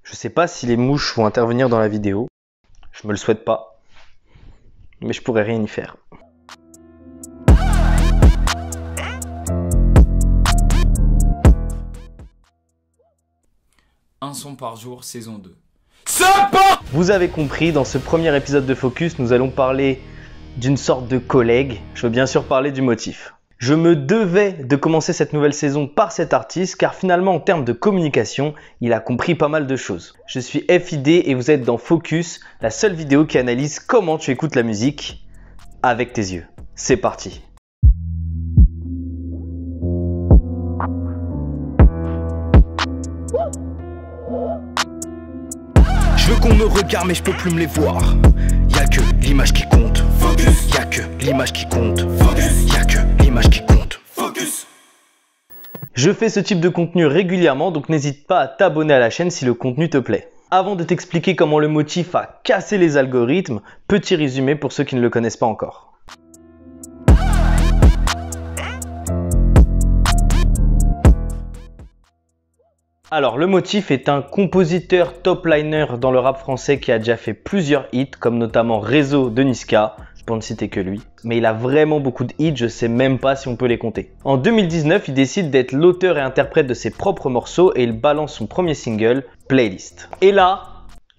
Je sais pas si les mouches vont intervenir dans la vidéo. Je me le souhaite pas. Mais je pourrais rien y faire. Un son par jour, saison 2. Vous avez compris, dans ce premier épisode de Focus, nous allons parler d'une sorte de collègue. Je veux bien sûr parler du motif. Je me devais de commencer cette nouvelle saison par cet artiste, car finalement en termes de communication, il a compris pas mal de choses. Je suis FID et vous êtes dans Focus, la seule vidéo qui analyse comment tu écoutes la musique avec tes yeux. C'est parti. Je veux qu'on me regarde mais je peux plus me les voir. Y'a que l'image qui compte. Focus. Y'a que l'image qui compte. Focus. Y'a que l'image qui compte. Focus. Je fais ce type de contenu régulièrement, donc n'hésite pas à t'abonner à la chaîne si le contenu te plaît. Avant de t'expliquer comment le motif a cassé les algorithmes, petit résumé pour ceux qui ne le connaissent pas encore. Alors, le motif est un compositeur top liner dans le rap français qui a déjà fait plusieurs hits, comme notamment Réseau de Niska, pour ne citer que lui. Mais il a vraiment beaucoup de hits, je sais même pas si on peut les compter. En 2019, il décide d'être l'auteur et interprète de ses propres morceaux et il balance son premier single, Playlist. Et là,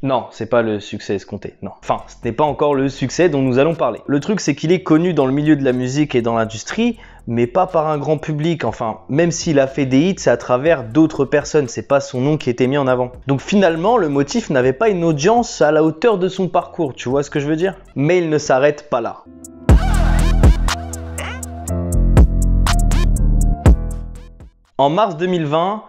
non, c'est pas le succès escompté, non. Enfin, ce n'est pas encore le succès dont nous allons parler. Le truc, c'est qu'il est connu dans le milieu de la musique et dans l'industrie, mais pas par un grand public. Enfin, même s'il a fait des hits, c'est à travers d'autres personnes, c'est pas son nom qui était mis en avant. Donc finalement, le motif n'avait pas une audience à la hauteur de son parcours, tu vois ce que je veux dire? Mais il ne s'arrête pas là. En mars 2020,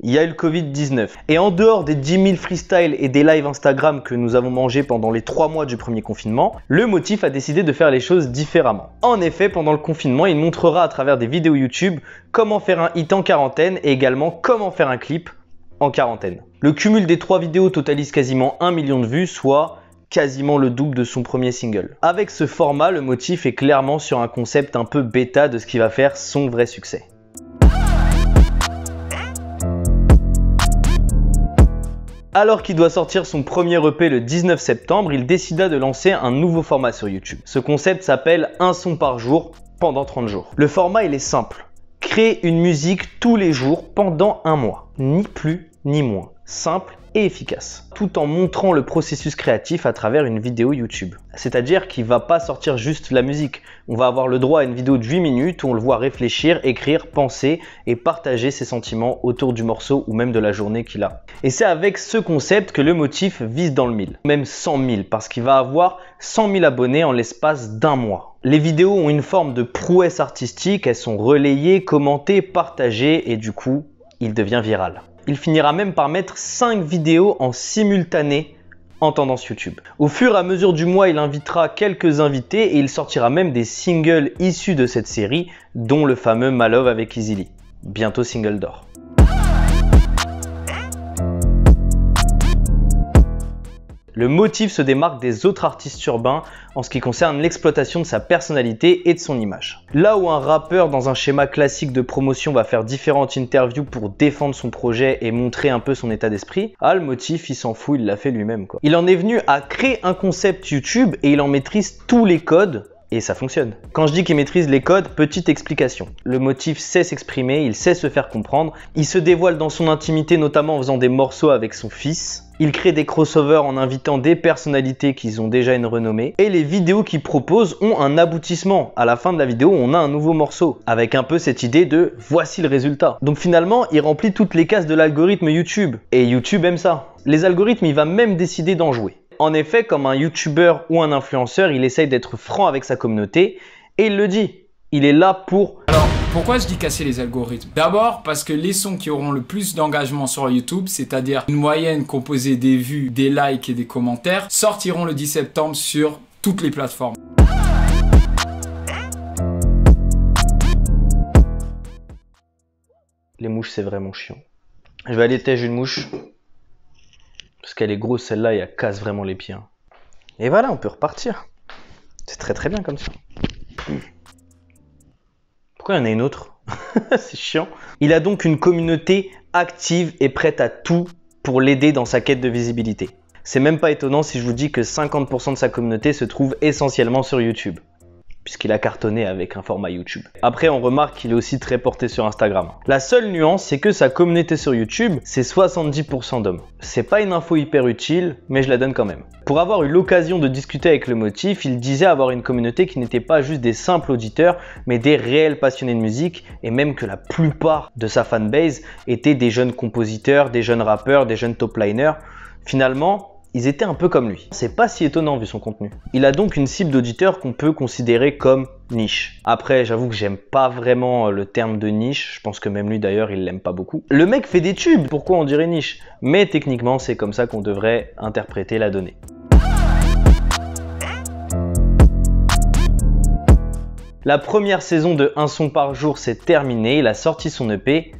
il y a eu le Covid-19. Et en dehors des 10 000 freestyles et des lives Instagram que nous avons mangés pendant les 3 mois du premier confinement, le motif a décidé de faire les choses différemment. En effet, pendant le confinement, il montrera à travers des vidéos YouTube comment faire un hit en quarantaine et également comment faire un clip en quarantaine. Le cumul des 3 vidéos totalise quasiment 1 million de vues, soit quasiment le double de son premier single. Avec ce format, le motif est clairement sur un concept un peu bêta de ce qui va faire son vrai succès. Alors qu'il doit sortir son premier EP le 19 septembre, il décida de lancer un nouveau format sur YouTube. Ce concept s'appelle un son par jour pendant 30 jours. Le format, il est simple. Créer une musique tous les jours pendant un mois. Ni plus ni moins. Simple et efficace. Tout en montrant le processus créatif à travers une vidéo YouTube. C'est-à-dire qu'il va pas sortir juste la musique. On va avoir le droit à une vidéo de 8 minutes où on le voit réfléchir, écrire, penser et partager ses sentiments autour du morceau ou même de la journée qu'il a. Et c'est avec ce concept que le motif vise dans le 1000. Même 100 000 parce qu'il va avoir 100 000 abonnés en l'espace d'un mois. Les vidéos ont une forme de prouesse artistique, elles sont relayées, commentées, partagées et du coup, il devient viral. Il finira même par mettre 5 vidéos en simultané en tendance YouTube. Au fur et à mesure du mois, il invitera quelques invités et il sortira même des singles issus de cette série, dont le fameux My Love avec Easy Lee. Bientôt single d'or. Le motif se démarque des autres artistes urbains en ce qui concerne l'exploitation de sa personnalité et de son image. Là où un rappeur dans un schéma classique de promotion va faire différentes interviews pour défendre son projet et montrer un peu son état d'esprit, le motif il s'en fout, il l'a fait lui-même quoi. Il en est venu à créer un concept YouTube et il en maîtrise tous les codes. Et ça fonctionne. Quand je dis qu'il maîtrise les codes, petite explication. Le motif sait s'exprimer, il sait se faire comprendre. Il se dévoile dans son intimité, notamment en faisant des morceaux avec son fils. Il crée des crossovers en invitant des personnalités qui ont déjà une renommée. Et les vidéos qu'il propose ont un aboutissement. À la fin de la vidéo, on a un nouveau morceau. Avec un peu cette idée de voici le résultat. Donc finalement, il remplit toutes les cases de l'algorithme YouTube. Et YouTube aime ça. Les algorithmes, il va même décider d'en jouer. En effet, comme un YouTuber ou un influenceur, il essaye d'être franc avec sa communauté et il le dit. Il est là pour... Alors, pourquoi je dis casser les algorithmes? D'abord, parce que les sons qui auront le plus d'engagement sur YouTube, c'est-à-dire une moyenne composée des vues, des likes et des commentaires, sortiront le 10 septembre sur toutes les plateformes. Les mouches, c'est vraiment chiant. Je vais aller tège une mouche. Parce qu'elle est grosse celle-là et elle casse vraiment les pieds. Et voilà, on peut repartir. C'est très très bien comme ça. Pourquoi il y en a une autre? C'est chiant. Il a donc une communauté active et prête à tout pour l'aider dans sa quête de visibilité. C'est même pas étonnant si je vous dis que 50% de sa communauté se trouve essentiellement sur YouTube, puisqu'il a cartonné avec un format YouTube. Après, on remarque qu'il est aussi très porté sur Instagram. La seule nuance, c'est que sa communauté sur YouTube, c'est 70% d'hommes. C'est pas une info hyper utile, mais je la donne quand même. Pour avoir eu l'occasion de discuter avec le Motif, il disait avoir une communauté qui n'était pas juste des simples auditeurs, mais des réels passionnés de musique, et même que la plupart de sa fanbase étaient des jeunes compositeurs, des jeunes rappeurs, des jeunes top liners. Finalement, ils étaient un peu comme lui. C'est pas si étonnant vu son contenu. Il a donc une cible d'auditeurs qu'on peut considérer comme niche. Après, j'avoue que j'aime pas vraiment le terme de niche. Je pense que même lui d'ailleurs, il l'aime pas beaucoup. Le mec fait des tubes, pourquoi on dirait niche? Mais techniquement, c'est comme ça qu'on devrait interpréter la donnée. La première saison de Un son par jour s'est terminée. Il a sorti son EP.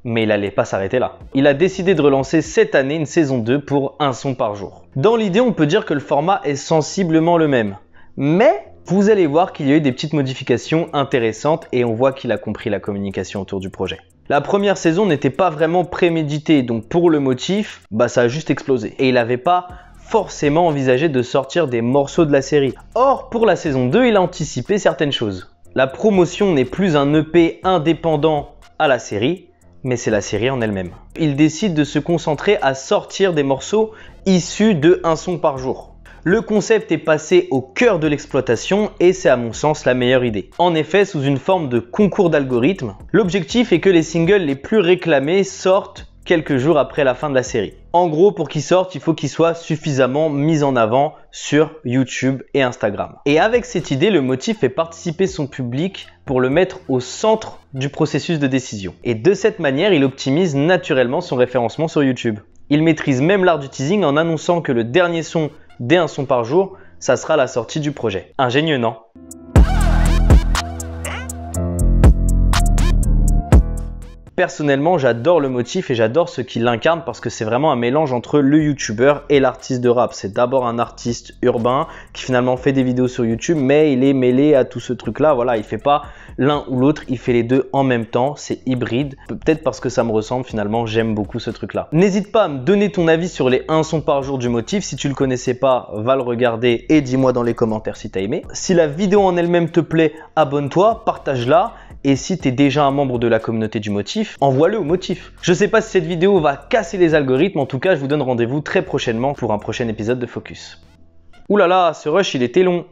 Mais il n'allait pas s'arrêter là. Il a décidé de relancer cette année une saison 2 pour un son par jour. Dans l'idée, on peut dire que le format est sensiblement le même. Mais vous allez voir qu'il y a eu des petites modifications intéressantes et on voit qu'il a compris la communication autour du projet. La première saison n'était pas vraiment préméditée, donc pour le Motif, ça a juste explosé. Et il n'avait pas forcément envisagé de sortir des morceaux de la série. Or, pour la saison 2, il a anticipé certaines choses. La promotion n'est plus un EP indépendant à la série, mais c'est la série en elle-même. Il décide de se concentrer à sortir des morceaux issus de un son par jour. Le concept est passé au cœur de l'exploitation et c'est à mon sens la meilleure idée. En effet, sous une forme de concours d'algorithmes, l'objectif est que les singles les plus réclamés sortent quelques jours après la fin de la série. En gros, pour qu'ils sortent, il faut qu'ils soient suffisamment mis en avant sur YouTube et Instagram. Et avec cette idée, le Motif fait participer son public pour le mettre au centre du processus de décision. Et de cette manière, il optimise naturellement son référencement sur YouTube. Il maîtrise même l'art du teasing en annonçant que le dernier son dès un son par jour, ça sera la sortie du projet. Ingénieux, non ? Personnellement, j'adore le Motif et j'adore ce qu'il incarne parce que c'est vraiment un mélange entre le youtubeur et l'artiste de rap. C'est d'abord un artiste urbain qui finalement fait des vidéos sur YouTube, mais il est mêlé à tout ce truc-là. Voilà, il fait pas l'un ou l'autre, il fait les deux en même temps. C'est hybride. Peut-être parce que ça me ressemble finalement, j'aime beaucoup ce truc-là. N'hésite pas à me donner ton avis sur les 1 son par jour du Motif. Si tu le connaissais pas, va le regarder et dis-moi dans les commentaires si tu as aimé. Si la vidéo en elle-même te plaît, abonne-toi, partage-la. Et si tu es déjà un membre de la communauté du Motif, envoie-le au Motif. Je sais pas si cette vidéo va casser les algorithmes, en tout cas je vous donne rendez-vous très prochainement pour un prochain épisode de Focus. Ouh là là, ce rush il était long.